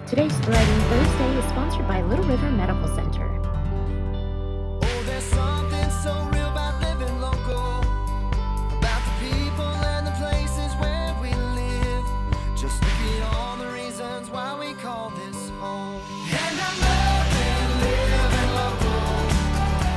Today's Thriving Thursday is sponsored by Little River Medical Center. Oh, there's something so real about living local, about the people and the places where we live. Just look at all the reasons why we call this home. And I'm loving living local.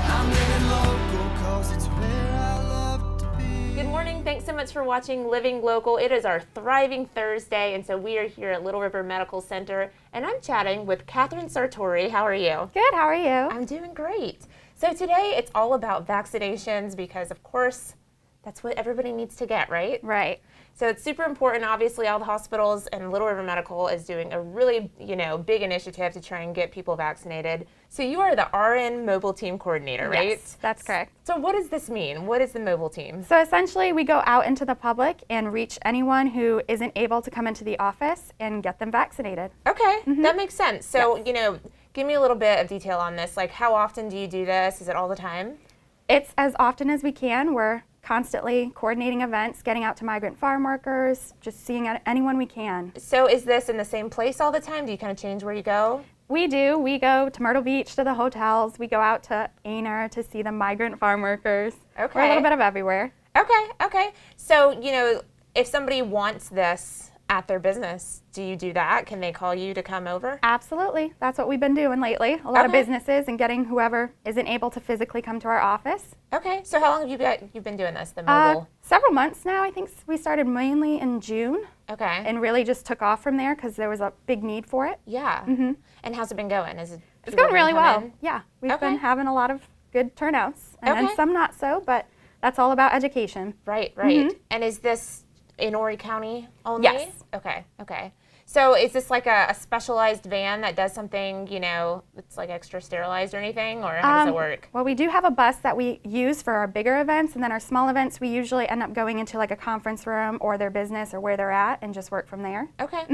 I'm living local 'cause it's where I love to be. Good morning. Thanks so much for watching Living Local. It is our Thriving Thursday, and so we are here at Little River Medical Center, and I'm chatting with Catherine Sartori. How are you? Good, how are you? I'm doing great. So today it's all about vaccinations because, of course, that's what everybody needs to get, right? Right. So it's super important. Obviously, all the hospitals and Little River Medical is doing a really, big initiative to try and get people vaccinated. So you are the RN mobile team coordinator, right? Yes, that's correct. So what does this mean? What is the mobile team? So essentially, we go out into the public and reach anyone who isn't able to come into the office and get them vaccinated. Okay, that makes sense. So, give me a little bit of detail on this. Like, how often do you do this? Is it all the time? It's as often as we can. We're constantly coordinating events, getting out to migrant farm workers, just seeing anyone we can. So is this in the same place all the time? Do you kind of change where you go? We do. We go to Myrtle Beach to the hotels. We go out to Aner to see the migrant farm workers. Okay. We're a little bit of everywhere. Okay. So, if somebody wants this at their business, do you do that? Can they call you to come over? Absolutely. That's what we've been doing lately. A lot of Okay. businesses and getting whoever isn't able to physically come to our office. Okay. So how long have you've been doing this, the mobile? Several months now. I think we started mainly in June Okay. and really just took off from there because there was a big need for it. Yeah. And how's it been going? Is it It's people going really been well. coming? Yeah, we've Okay. been having a lot of good turnouts and Okay. then some not so, but that's all about education. Right. And is this in Horry County only? Yes. Okay. So is this like a specialized van that does something, it's like extra sterilized or anything, or how does it work? Well, we do have a bus that we use for our bigger events, and then our small events, we usually end up going into like a conference room or their business or where they're at and just work from there. Okay.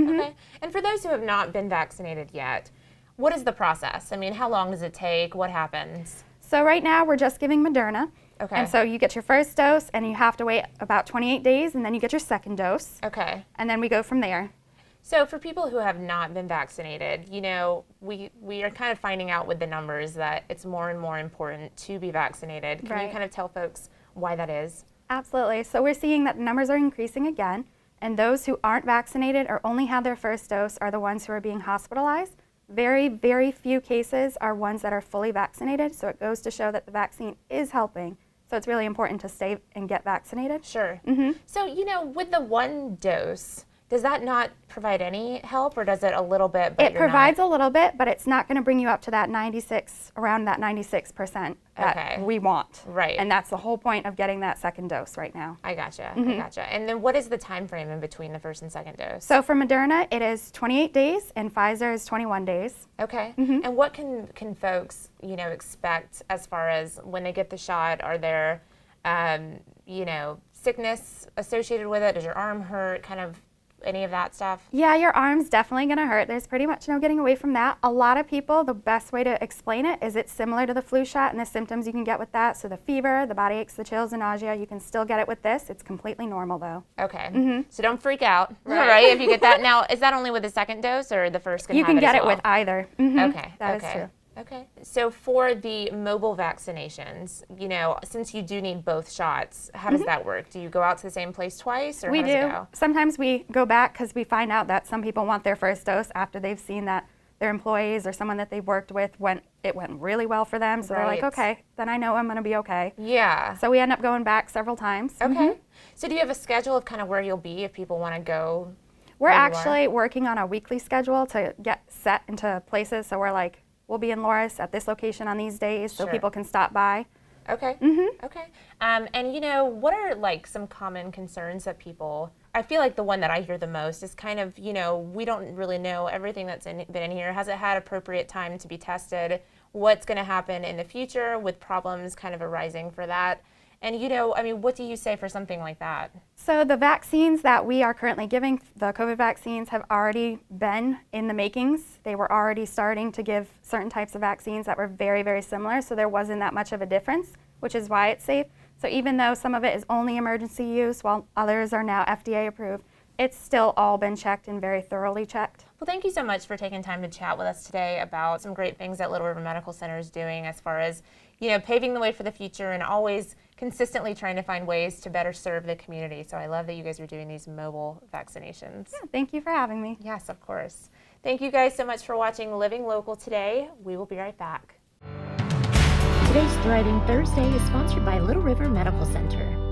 And for those who have not been vaccinated yet, what is the process? I mean, how long does it take? What happens? So right now we're just giving Moderna. Okay. And so you get your first dose and you have to wait about 28 days and then you get your second dose. Okay. And then we go from there. So for people who have not been vaccinated, we are kind of finding out with the numbers that it's more and more important to be vaccinated. Can you Right. kind of tell folks why that is? Absolutely. So we're seeing that the numbers are increasing again, and those who aren't vaccinated or only had their first dose are the ones who are being hospitalized. Very, very few cases are ones that are fully vaccinated, so it goes to show that the vaccine is helping. So it's really important to stay and get vaccinated. Sure. So, with the one dose, does that not provide any help, or does it a little bit? But It provides a little bit, but it's not going to bring you up to that 96% that Okay. we want. Right. And that's the whole point of getting that second dose right now. I gotcha. And then what is the time frame in between the first and second dose? So for Moderna, it is 28 days, and Pfizer is 21 days. Okay. And what can folks, expect as far as when they get the shot? Are there, sickness associated with it? Does your arm hurt? Kind of any of that stuff? Yeah, your arm's definitely going to hurt. There's pretty much no getting away from that. A lot of people, the best way to explain it is it's similar to the flu shot and the symptoms you can get with that. So the fever, the body aches, the chills, the nausea, you can still get it with this. It's completely normal though. Okay. So don't freak out, right? If you get that. Now, is that only with the second dose, or the first can You have can it get as it well? with either. Okay. That is true. Okay. So for the mobile vaccinations, since you do need both shots, how does that work? Do you go out to the same place twice, or We how does it do. go? Sometimes we go back because we find out that some people want their first dose after they've seen that their employees or someone that they've worked with it went really well for them. So they're like, Right. okay, then I know I'm going to be okay. Yeah. So we end up going back several times. Okay. So do you have a schedule of kind of where you'll be if people want to go? We're where you are? actually working on a weekly schedule to get set into places. So we're like, we'll be in Loris at this location on these days so Sure. people can stop by. Okay. Okay. And what are like some common concerns that people? I feel like the one that I hear the most is kind of we don't really know everything that's been in here. Has it had appropriate time to be tested? What's going to happen in the future with problems kind of arising for that? And what do you say for something like that? So the vaccines that we are currently giving, the COVID vaccines, have already been in the makings. They were already starting to give certain types of vaccines that were very, very similar, so there wasn't that much of a difference, which is why it's safe. So even though some of it is only emergency use, while others are now FDA approved, It's still all been checked and very thoroughly checked. Well, thank you so much for taking time to chat with us today about some great things that Little River Medical Center is doing as far as, paving the way for the future and always consistently trying to find ways to better serve the community. So I love that you guys are doing these mobile vaccinations. Yeah, thank you for having me. Yes, of course. Thank you guys so much for watching Living Local today. We will be right back. Today's Thriving Thursday is sponsored by Little River Medical Center.